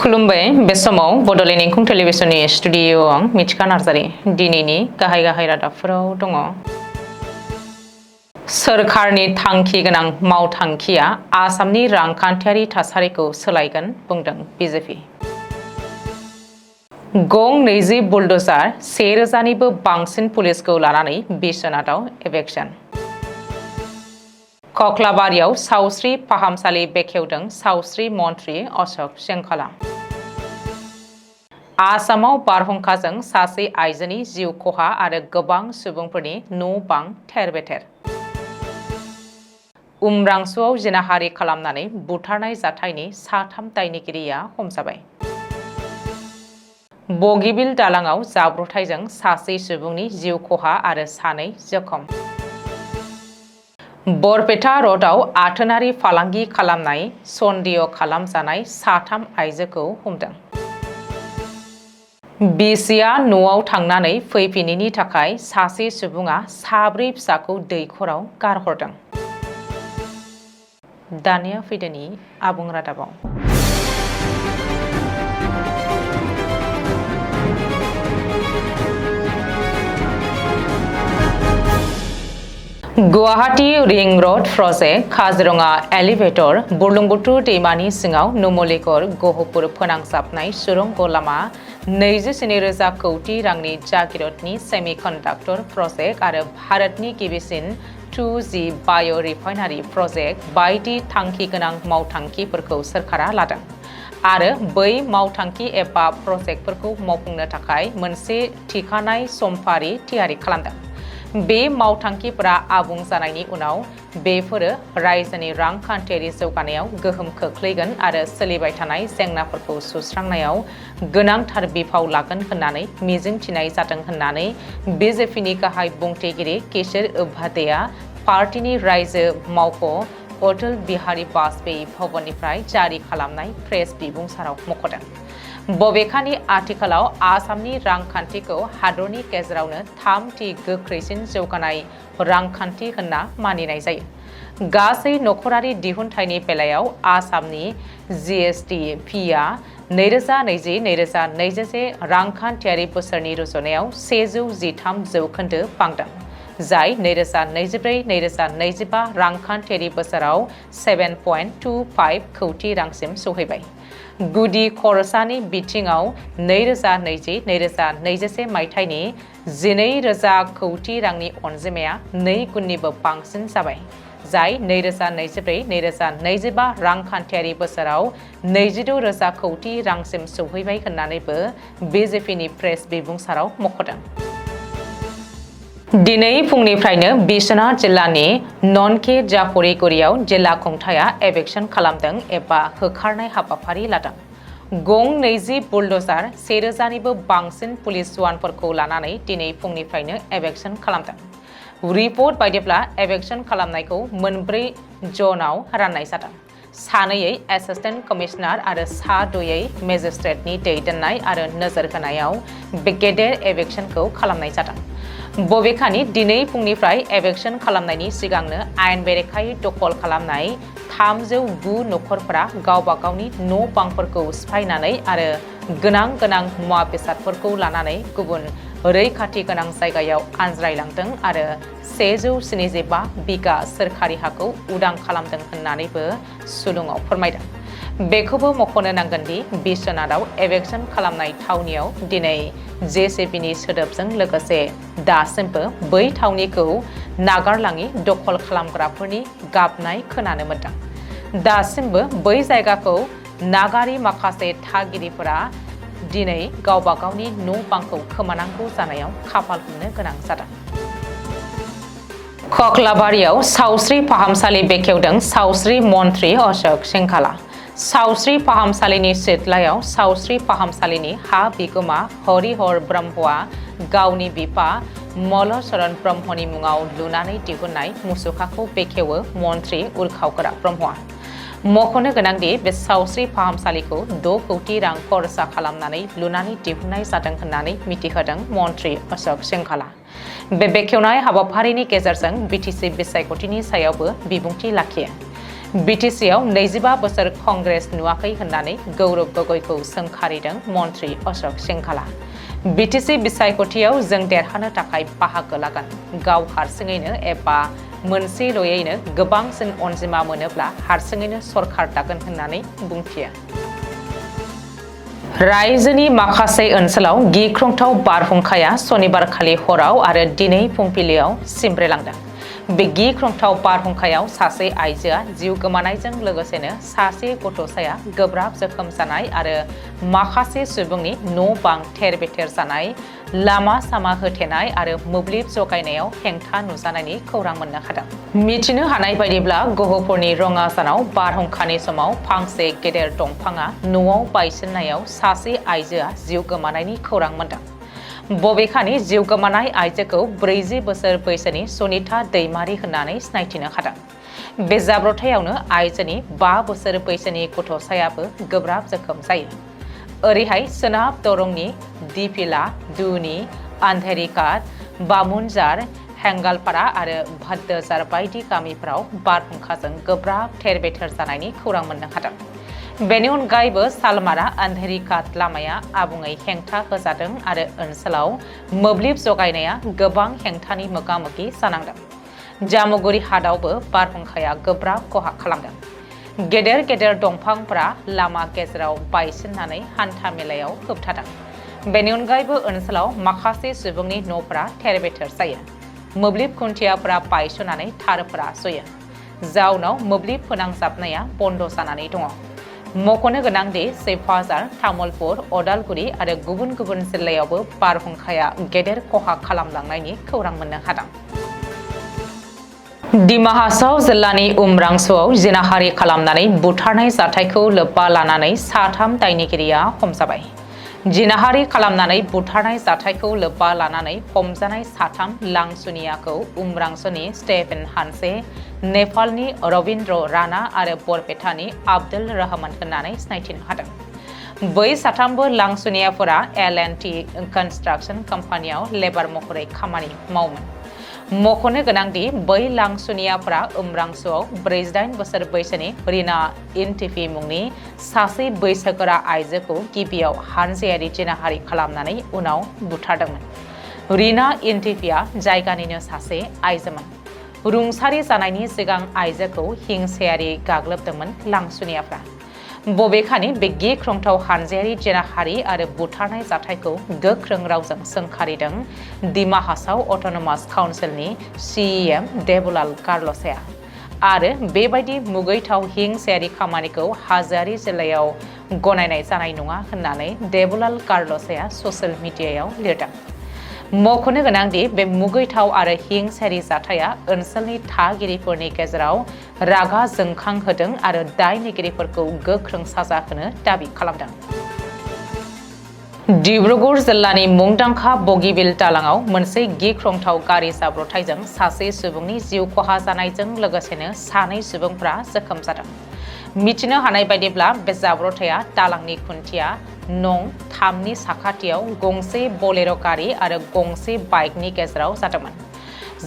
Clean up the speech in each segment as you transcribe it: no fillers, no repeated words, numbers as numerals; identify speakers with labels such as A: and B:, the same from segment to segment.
A: खुलुमबाय बे समाव बड'लेण्ड इंखं टेलिभिजननि स्टुडिअ आं मिथिखा नार्जारि दिनैनि गाहाय रादाबफोराव दङ। सोरखारनि थांखि गोनां मावथांखिया आसामनि रांखान्थियारि थासारिखौ सोलायगोन बुंदों बिजेपि। गं 20 बुलडोजार 1000निबो बांसिन पुलिसखौ लानानै बिश्वनाथाव एभेक्शन। कक्लाबारियाव सावस्रि फाहामसालि बेखेवदों सावस्रि मन्थ्रि अशोक सेंखाला। आसामाव बारहुंखाजों सासे आइजोनि जिउ खहा आरो गोबां सुबुंफोरनि न' बां थेर-बेथेर। उम्रांसुआव जिनाहारि खालामनानै बुथारनाय जाथायनि 3 दायनिगिरिया हमजाबाय। बगिबिल दालाङाव जाब्रबथायजों सासे सुबुंनि जिउ खहा आरो 2 जखम। बरपेटा रडआव आथोनारि फालांगि खालामनाय सन्देह खालामजानाय 3 आइजोखौ हमदों। बिसिया न'आव थांनानै फैफिनैनि थाखाय सासे सुबुङा 4 फिसाखौ दैखराव गारहरदों। दानिया फैदोनि आबुं रादाबाव। Guwahati ring road project Kaziranga elevated बुरलुंबुथुर दैमानि सिङाव नुमलिगर गहपुर फोनांजाबनाय सुरंग लामा 27,000 कौटि रांनि जागिरदनि सेमिकन्डाक्टर प्रजेक्ट आरो भारतनि गिबिसिन 2G बाय' रिफाइनारि प्रजेक्ट बायदि थांखि गोनां मावथांखिफोरखौ सोरखारा लादों आरो बै मावथांखि एबा प्रजेक्टफोरखौ मावफुंनो थाखाय मोनसे थिखानाय समफारि थियारि खालामदों। बे मावथांखिफोरा आबुं जानायनि उनाव बेफोरो रायजोनि रांखान्थियारि जौगानायाव गोहोम खोख्लैगोन आरो सोलिबाय थानाय जेंनाफोरखौ सुस्रांनायाव गोनांथार बिफाव लागोन होननानै मिजिंथिनाय जादों होननानै बिजेपिनि गाहाय बुंथिगिरि किशोर उपाध्याया पार्टीनि रायजो मावख' अटल बिहारी वाजपेयी भवननिफ्राय जारि खालामनाय प्रेस बिबुंसाराव मख'दों। बबेखानि आथिखालाव आसामनि रांखान्थिखौ हादरनि गेजेरावनो 3थि गोख्रैसिन जौगानाय रांखान्थि होनना मानिनाय जायो। गासै नखरारि दिहुनथायनि बेलायाव आसामनि GST फीआ 2020-2021 रांखान्थियारि बोसोरनि रुजुनायाव 113% बांदों, जाय 2024-2025 रांखान्थियारि बोसोराव 7.25 कौटि रांसिम सौहैबाय। गुदि खरसानि बिथिङाव 2020-2021 मायथाइनि 12,000 कौटि रांनि अनजिमाया 2 गुननिबो बांसिन जाबाय, जाय 2024-2025 रांखान्थियारि बोसोराव 26,000 कौटि रांसिम सौहैबाय होननानैबो बिजेपिनि प्रेस बिबुंसाराव मख'दों। दिनै फुंनिफ्रायनो बिश्वनाथ जिल्लानि ननके जाफरिगुरियाव जिल्ला खुंथाया एभेक्शन खालामदों एबा होखारनाय हाबाफारि लादों। गं 20 बुलडोजार 1000निबो बांसिन पुलिस जवानफोरखौ लानानै दिनै फुंनिफ्रायनो एभेक्शन खालामदों। रिपर्ट बायदिब्ला एभेक्शन खालामनायखौ 4 जनाव राननाय जादों। 2 एसिस्टेन्ट कमिशनार आरो 2 मेजिस्ट्रेटनि दैदेननाय आरो नोजोर होनायाव बे गेदेर एभेक्शनखौ खालामनाय जादों। बबेखानि दिनै फुंनिफ्राय एभेक्शन खालामनायनि सिगांनो आयेन बेरेखायै दखल खालामनाय 309 नखरफोरा गावबा गावनि न' बांफोरखौ सिफायनानै आरो गोनां मुवा बेसादफोरखौ लानानै गुबुन रैखाथि गोनां जायगायाव आनज्रायलांदों आरो 175 बिगा सोरखारि हाखौ उदां खालामदों होननानैबो सुलुङाव फोरमायदों। बेखौबो मख'नो नांगोन दि बिश्वनाथाव एभेक्शन खालामनाय थावनियाव दिनै जेसिबिनि सोदोबजों लोगोसे दासिमबो बै थावनिखौ नागारलाङि दखल खालामग्राफोरनि गाबनाय खोनानो मोन्दों। दासिमबो बै जायगाखौ नागारि माखासे थागिरिफोरा दिनै गावबा गावनि न' बांखौ खोमानांगौ जानायाव खाफाल हमनो गोनां जादों। कक्लाबारियाव सावस्रि फाहामसालि बेखेवदों सावस्रि मन्थ्रि अशोक सेंखाला। सावस्रि फाहामसालिनि सिथलायाव सावस्रि फाहामसालिनि हा बिगोमा हरिहर ब्रह्मआ गावनि बिफा मल्लचरण ब्रह्मनि मुङाव लुनानै दिहुननाय मुसुखाखौ बेखेवो मन्थ्रि उरखावगोरा ब्रह्मआ। मख'नो गोनांदि बे सावस्रि फाहामसालिखौ 6 कौटि रां खरसा खालामनानै लुनानै दिहुननाय जादों होननानै मिथिहोदों मन्थ्रि अशोक सेंखाला। बे बेखेवनाय हाबाफारिनि गेजेरजों बिटिसि बिसायख'थिनि सायावबो बिबुंथि लाखियो। बिटिसिआव 25 बोसोर कंग्रेस नुवाखै होननानै गौरव गगৈखौ सोंखारिदों मन्त्रि अशोक सिंखाला। बिटिसि बिसायख'थियाव जों देरहानो थाखाय बाहागो लागोन। गाव हारसिङैनो एबा मोनसेल'यैनो गोबांसिन अनजिमा मोनोब्ला हारसिङैनो सरखार दागोन होननानै बुंथियो। रायजोनि माखासे ओनसोलाव गिख्रंथाव बारहुंखाया सनिबारखालि हराव आरो दिनै फुंबिलियाव सिमब्रेलांदों। बे गिख्रंथाव बारहुंखायाव सासे आइजोआ जिउ गोमानायजों लोगोसेनो सासे गथ'साया गोब्राब जोखोम जानाय आरो माखासे सुबुंनि न'-बां थेर-बेथेर जानाय, लामा-सामा होथेनाय आरो मोब्लिब जगायनायाव हेंथा नुजानायनि खौरां मोननो हादों। मिथिनो हानाय बायदिब्ला गहपुरनि रङाजानाव बारहुंखानि समाव फांसे गेदेर दंफाङा न'आव बायसिननायाव सासे आइजोआ जिउ गोमानायनि खौरां मोनदों। बबेखानि जिउ गोमानाय आइजोखौ 40 बोसोर बैसोनि सनिता दैमारि होननानै सिनायथिनो हादों। बे जाब्रबथायावनो आइजोनि 5 बोसोर बैसोनि गथ'सायाबो गोब्राब जोखोम जायो। ओरैहाय सोनाब दरंनि दिपिला, दुनि, आन्धेरिकाट, बामुनजार, हेंगालपारा आरो भाद्दजार बायदि गामिफोराव बारहुंखाजों गोब्राब थेर-बेथेर जानायनि खौरां मोननो हादों। बेनि अनगायैबो सालमारा आन्धेरिकाट लामाया आबुङै हेंथा होजादों आरो ओनसोलाव मोब्लिब जगायनाया गोबां हेंथानि मोगा-मोगि जानांदों। जामुगुरि हादावबो बारहुंखाया गोब्राब खहा खालामदों। गेदेर गेदेर दंफांफोरा लामा गेजेराव बायसिननानै हान्था मेलायाव होबथादों। बेनि अनगायैबो ओनसोलाव माखासे सुबुंनि न'फोरा थेर-बेथेर जायो। मोब्लिब खुन्थियाफोरा बायस'नानै थारफोरा जयो। जाउनाव मोब्लिब फोनांजाबनाया बन्द जानानै दङ। मख'नो गोनांदि सिपाझार, तामुलपुर, अदालगुरि आरो गुबुन गुबुन जिल्लायावबो बारहुंखाया गेदेर खहा खालामलांनायनि खौरां मोननो हादों। डिमा हासाव जिल्लानि उमरांसुआव जिनाहारि खालामनानै बुथारनाय जाथायखौ लोब्बा लानानै 3 दायनिगिरिया हमजाबाय। जिनाहारि खालामनानै बुथारनाय जाथायखौ लोब्बा लानानै हमजानाय 3 लांसुनियाखौ उमरांसुनि स्टेफेन हानसे, नेपालनि रविन्द्र राणा आरो बरपेटानि आब्दुल रहमान होननानै सिनायथिनो हादों। बै 3 लांसुनियाफोरा L&T कन्स्ट्राक्शन कम्पानियाव लेबार महरै खामानि मावोमोन। मख'नो गोनांदि बै लांसुनियाफोरा उमरांसुआव 48 बोसोर बैसोनि रिना इन्टिफि मुंनि सासे बैसोगोरा आइजोखौ गिबियाव हानजायारि जिनाहारि खालामनानै उनाव बुथारदोंमोन। रिना इन्टिफिया जायगानिनो सासे आइजोमोन। रुंसारि जानायनि सिगां आइजोखौ हिंसायारि गाग्लोबदोंमोन लांसुनियाफ्रा। बबेखानि बे गिख्रंथाव हानजायारि जिनाहारि आरो बुथारनाय जाथायखौ गोख्रों रावजों सोंखारिदों डिमा हासाव अट'नमास काउन्सिलनि CEM देबुलाल कार्ल'सेआ। आरो बेबायदि मुगैथाव हिंसायारि खामानिखौ हाजोआरि जिल्लायाव गनायनाय जानाय नङा होननानै देबुलाल कार्ल'सेआ ससियेल मिडियायाव लिरदों। मख'नो गोनांदि बे मुगैथाव आरो हिंसायारि जाथाया ओनसोलनि थागिरिफोरनि गेजेराव रागा जोंखांहोदों आरो दायनिगिरिफोरखौ गोख्रों साजा होनो दाबि खालामदों। डिब्रुगड़ जिल्लानि मुंदांखा बगिबिल दालाङाव मोनसे गिख्रंथाव गारि जाब्रबथायजों सासे सुबुंनि जिउ खहा जानायजों लोगोसेनो 2 सुबुंफ्रा जोखोम जादों। मिथिनो हानाय बायदिब्ला बे जाब्रबथाया दालांनि खुन्थिया नं 3नि साखाथियाव गंसे बलेर' गारि आरो गंसे बाइकनि गेजेराव जादोंमोन।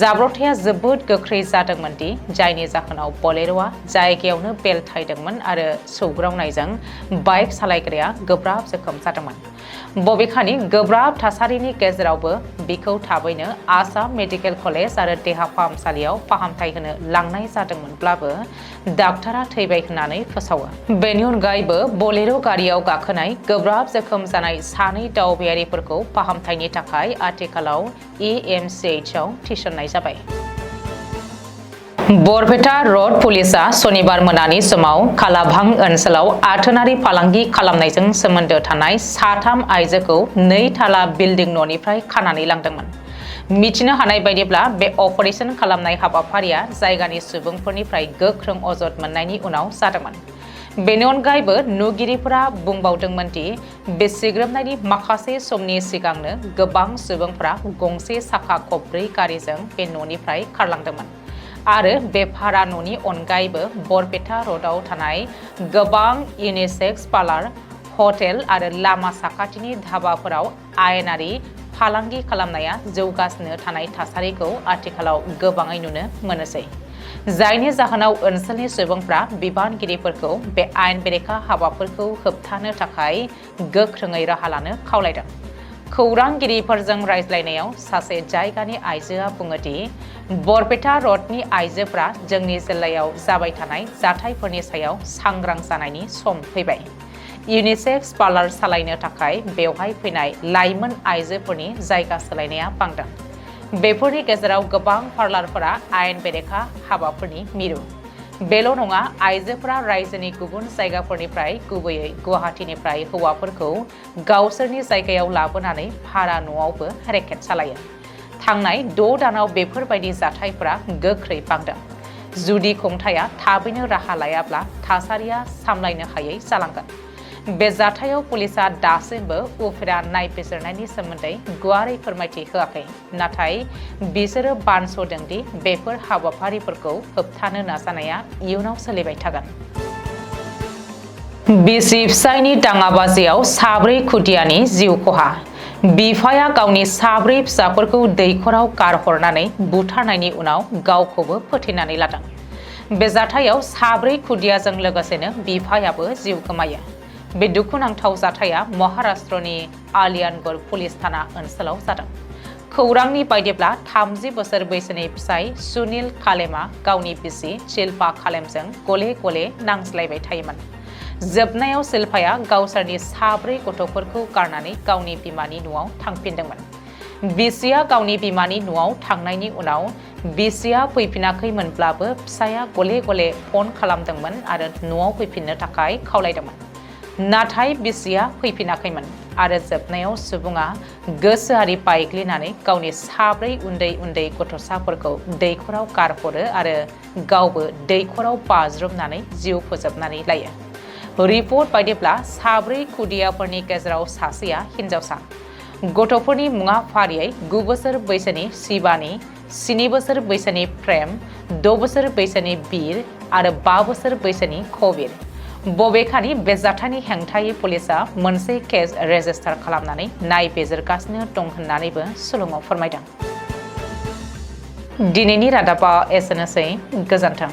A: जाब्रबथाया जोबोद गोख्रै जादोंमोन दि जायनि जाहोनाव बलेर'आ जायगायावनो बेलथायदोंमोन आरो सौग्रावनायजों बाइक सालायग्राया गोब्राब जोखोम जादोंमोन। बबेखानि गोब्राब थासारिनि गेजेरावबो बिखौ थाबैनो आसाम मेडिकेल कलेज आरो देहा फाहामसालियाव फाहामथाय होनो लांनाय जादोंमोनब्लाबो डाक्टारा थैबाय होननानै फोसावो। बेनि अनगायैबो बलेर' गारियाव गाखोनाय गोब्राब जोखोम जानाय 2 दावबायारिफोरखौ फाहामथायनि थाखाय आथिखालाव EMCHआव थिसननाय जाबाय। बरपेटा रड पुलिसआ सनिबार मोनानि समाव कालाभां ओनसोलाव आथोनारि फालांगि खालामनायजों सोमोन्दो थानाय 3 आइजोखौ 2 थाला बिल्डिं न'निफ्राय खानानै लांदोंमोन। मिथिनो हानाय बायदिब्ला बे अपारेशन खालामनाय हाबाफारिया जायगानि सुबुंफोरनिफ्राय गोख्रों अजद मोननायनि उनाव जादोंमोन। बेनि अनगायैबो नुगिरिफोरा बुंबावदोंमोन दि बे सिग्रोमनायनि माखासे समनि सिगांनो गोबां सुबुंफोरा गंसे साखा खबब्रै गारिजों बे न'निफ्राय खारलांदोंमोन आरो बे भारा न'नि अनगायैबो बरपेटा रडआव थानाय गोबां यूनिसेक्स पार्लार, हटेल आरो लामा साखाथिनि धाबाफोराव आयेनारि फालांगि खालामनाया जौगासिनो थानाय थासारिखौ आथिखालाव गोबाङै नुनो मोनोसै जायनि जाहोनाव ओनसोलनि सुबुंफ्रा बिबानगिरिफोरखौ बे आयेन बेरेखा हाबाफोरखौ होबथानो थाखाय गोख्रोङै राहा लानो खावलायदों खौरांगिरिफोरजों रायज्लायनायाव सासे जायगानि आइजोआ बुङोदि बरपेटा रडनि आइजोफ्रा जोंनि जिल्लायाव जाबाय थानाय जाथायफोरनि सायाव सांग्रां जानायनि सम फैबाय यूनिसेक्स पार्लार सालायनो थाखाय बेवहाय फैनाय लाइमोन आइजोफोरनि जायगा सोलायनाया बांदों बेफोरनि गेजेराव गोबां पार्लारफोरा आयेन बेरेखा हाबाफोरनि मिरु बेल' नङा आइजोफोरा रायजोनि गुबुन जायगाफोरनिफ्राय गुबैयै गुवाहाटीनिफ्राय हौवाफोरखौ गावसोरनि जायगायाव लाबोनानै भारा न'आवबो रेकेट सालायो थांनाय 6 दानाव बेफोरबायदि जाथायफोरा गोख्रै बांदों जुदि खुंथाया थाबैनो राहा लायाब्ला थासारिया सामलायनो हायै जालांगोन बे जाथायाव पुलिसा दासिमबो उफेरा नायबिजिरनायनि सोमोन्दै गुवारै फोरमायथि होआखै नाथाय बिसोरो बानस'दों दि बेफोर हाबाफारिफोरखौ होबथानो नाजानाया इयुनाव सोलिबाय थागोन बिसि फिसायनि दाङाबाजियाव 4 खुदियानि जिउ खहा बिफाया गावनि 4 फिसाफोरखौ दैखराव गारहरनानै बुथारनायनि उनाव गावखौबो फोथैनानै लादों बे जाथायाव 4 खुदियाजों लोगोसेनो बिफायाबो जिउ गोमायो बे दुखुनांथाव जाथाया महाराष्ट्रनि आलियानगढ़ पुलिस थाना ओनसोलाव जादों खौरांनि बायदिब्ला 30 बोसोर बैसोनि फिसाय सुनील खालेमा गावनि बिसि शिल्पा खालेमजों गले गले नांज्लायबाय थायोमोन जोबनायाव शिल्पाया गावसोरनि 4 गथ'फोरखौ गारनानै गावनि बिमानि न'आव थांफिनदोंमोन बिसिया गावनि बिमानि न'आव थांनायनि उनाव बिसिया फैफिनाखैमोनब्लाबो फिसाया गले गले फन खालामदोंमोन आरो न'आव फैफिननो थाखाय खावलायदोंमोन नाथाय बिसिया फैफिनाखैमोन आरो जोबनायाव सुबुङा गोसोआरि बायग्लिनानै गावनि 4 उन्दै उन्दै गथ'साफोरखौ दैखराव गारहरो आरो गावबो दैखराव बाज्रुमनानै जिउ फोजोबनानै लायो रिपर्ट बायदिब्ला 4 खुदियाफोरनि गेजेराव सासेया हिन्जावसा गथ'फोरनि मुङा फारियै 9 बोसोर बैसोनि शिबानी 7 बोसोर बैसोनि प्रेम 6 बोसोर बैसोनि बीर आरो 5 बोसोर बैसोनि कबीर बबेखानि बे जाथायनि हेंथायै पुलिसा मोनसे केस रेजिस्टार खालामनानै नायबिजिरगासिनो दं होननानैबो सुलुङाव फोरमायदों दिनैनि रादाबा एसेनोसै गोजोन्थों